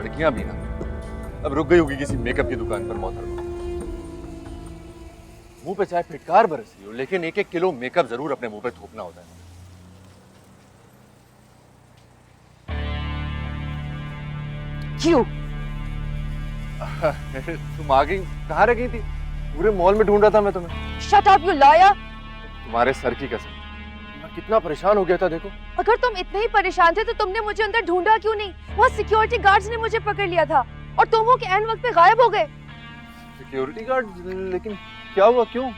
लड़कियां भी ना अब रुक गई होगी किसी मेकअप की दुकान पर मोहतरमा। मुंह पे चाहे फिटकार बरसी हो, लेकिन 1-1 किलो मेकअप जरूर अपने मुंह पे थोपना होता है। क्यों? तुम आ गई, कहाँ रह गई थी? पूरे मॉल में ढूंढ रहा था मैं तुम्हें। Shut up you liar. तुम्हारे सर की कसम, मैं कितना परेशान हो गया था देखो। अगर तुम इतने ही परेशान थे तो तुमने मुझे अंदर ढूंढा क्यों नहीं? वहाँ सिक्योरिटी गार्ड्स ने मुझे पकड़ लिया था और तुम वो के एन वक्त पे गायब हो गए। Security guard? लेकिन क्या हुआ, क्यों?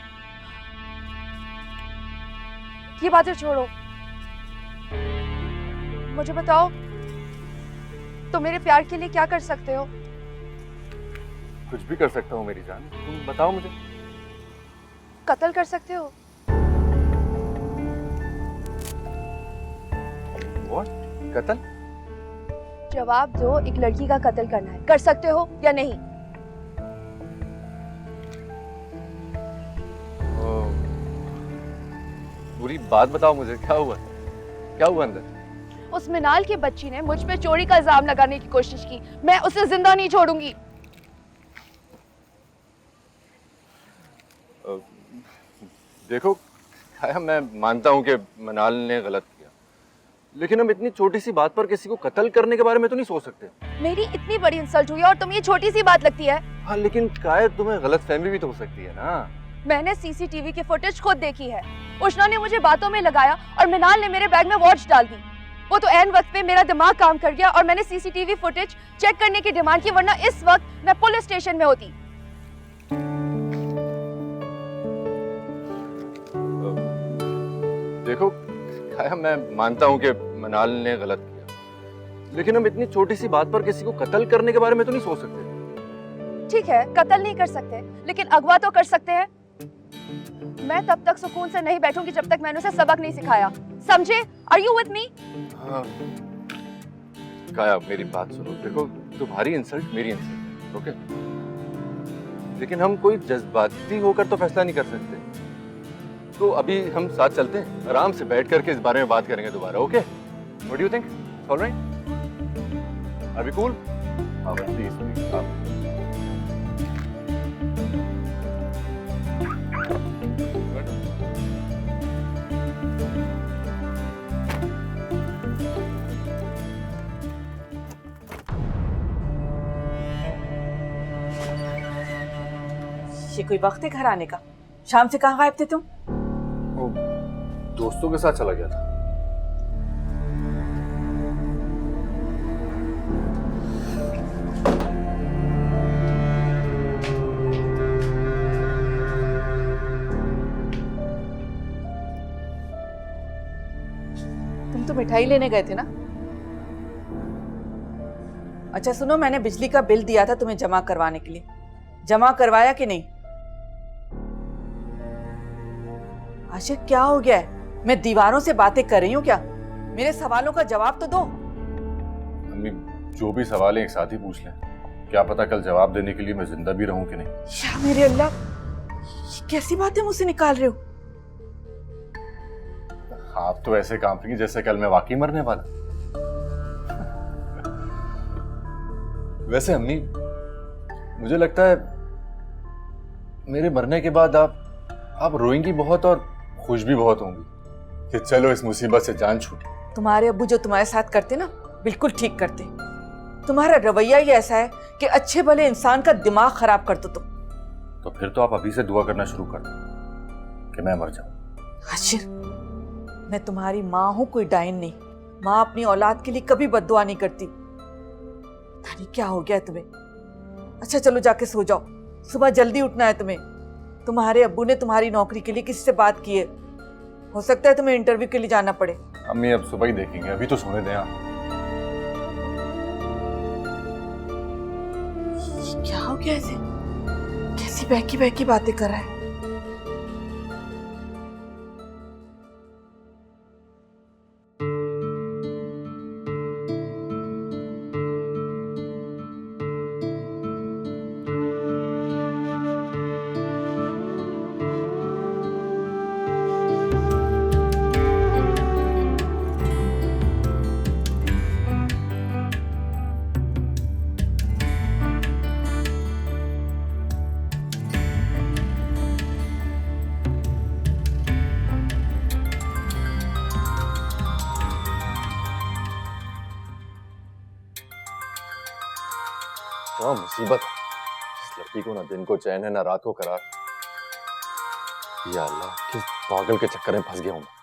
ये बातें छोड़ो, मुझे बताओ तुम मेरे प्यार के लिए क्या कर सकते हो? कुछ भी कर सकता हूँ मेरी जान, तुम बताओ मुझे। कत्ल कर सकते हो? What? कत्ल? जवाब दो, एक लड़की का कत्ल करना है, कर सकते हो या नहीं? पूरी बात बताओ मुझे, क्या हुआ? क्या हुआ अंदर? उस मिनाल की बच्ची ने मुझ पे चोरी का इल्जाम लगाने की कोशिश की, मैं उसे जिंदा नहीं छोड़ूंगी। देखो खाया, मैं मानता हूँ कि मनाल ने गलत किया, लेकिन हम इतनी छोटी सी बात पर किसी को कत्ल करने के बारे में तो नहीं सोच सकते। मेरी इतनी बड़ी इंसल्ट हुई और तुम्हें ये छोटी सी बात लगती है? हाँ, लेकिन काया तुम्हें गलतफहमी भी तो हो सकती है ना। मैंने सीसीटीवी की फुटेज खुद देखी है। उष्णा ने मुझे बातों में लगाया और मिनाल ने मेरे बैग में वॉच डाल दी। वो तो ऐन वक्त पे मेरा दिमाग काम कर गया और मैंने सीसीटीवी फुटेज चेक करने की डिमांड की, वरना इस वक्त मैं पुलिस स्टेशन में होती। देखो खाया, मैं मानता हूँ कि मनाल ने गलत किया, लेकिन हम इतनी छोटी सी बात पर किसी को कत्ल करने के बारे में तो नहीं सोच सकते। ठीक है, कत्ल नहीं कर सकते, लेकिन अगवा तो कर सकते हैं। मैं तब तक सुकून से नहीं बैठूंगी जब तक मैंने उसे सबक नहीं सिखाया, समझे? Are you with me? हाँ काया, मेरी बात सुनो। देखो तुम्हारी इंसल्ट मेरी इंसल्ट, ओके? लेकिन हम कोई जज्बाती होकर तो फैसला नहीं कर सकते। तो अभी हम साथ चलते हैं, आराम से बैठ करके इस बारे में बात करेंगे दोबारा, okay? What do you think? Alright? Are we cool? हाँ प्लीज। ये कोई वक्त है घर आने का? शाम से कहाँ गायब थे तुम? दोस्तों के साथ चला गया था। तुम तो मिठाई लेने गए थे ना? अच्छा सुनो, मैंने बिजली का बिल दिया था तुम्हें जमा करवाने के लिए, जमा करवाया कि नहीं? आशिक क्या हो गया है? मैं दीवारों से बातें कर रही हूँ क्या? मेरे सवालों का जवाब तो दो। अम्मी, जो भी सवाल है एक साथ ही पूछ लें, क्या पता कल जवाब देने के लिए मैं जिंदा भी रहूं कि नहीं। या मेरे अल्लाह, ये कैसी बातें मुझसे निकाल रहे हो? आप तो ऐसे काम रही जैसे कल मैं वाकई मरने वाला। वैसे अम्मी, मुझे लगता है मेरे मरने के बाद आप रोएंगी बहुत और खुश भी बहुत होंगी कि चलो इस मुसीबत से जान छूटी। तुम्हारे अब्बू जो तुम्हारे साथ करते ना, बिल्कुल ठीक करते। तुम्हारा रवैया ही ऐसा है कि अच्छे भले इंसान का दिमाग खराब कर दो तुम। तो फिर तो आप अभी से दुआ करना शुरू कर दो कि मैं मर जाऊं। हाशिर, मैं तुम्हारी माँ हूं, कोई डायन नहीं। माँ अपनी औलाद के लिए कभी बद्दुआ नहीं करती। पता नहीं क्या हो गया है तुम्हें। अच्छा चलो जाके सो जाओ, सुबह जल्दी उठना है तुम्हें। तुम्हारे अब्बू ने तुम्हारी नौकरी के लिए किसी से बात की है, हो सकता है तुम्हें इंटरव्यू के लिए जाना पड़े। अम्मी अब सुबह ही देखेंगे, अभी तो सोने दें आप। क्या हो गया ऐसे? कैसी बहकी बहकी बातें कर रहा है? क्या मुसीबत है, इस लड़की को ना दिन को चैन है ना रात को करार। या अल्लाह, किस पागल के चक्कर में फंस गया हूं मैं।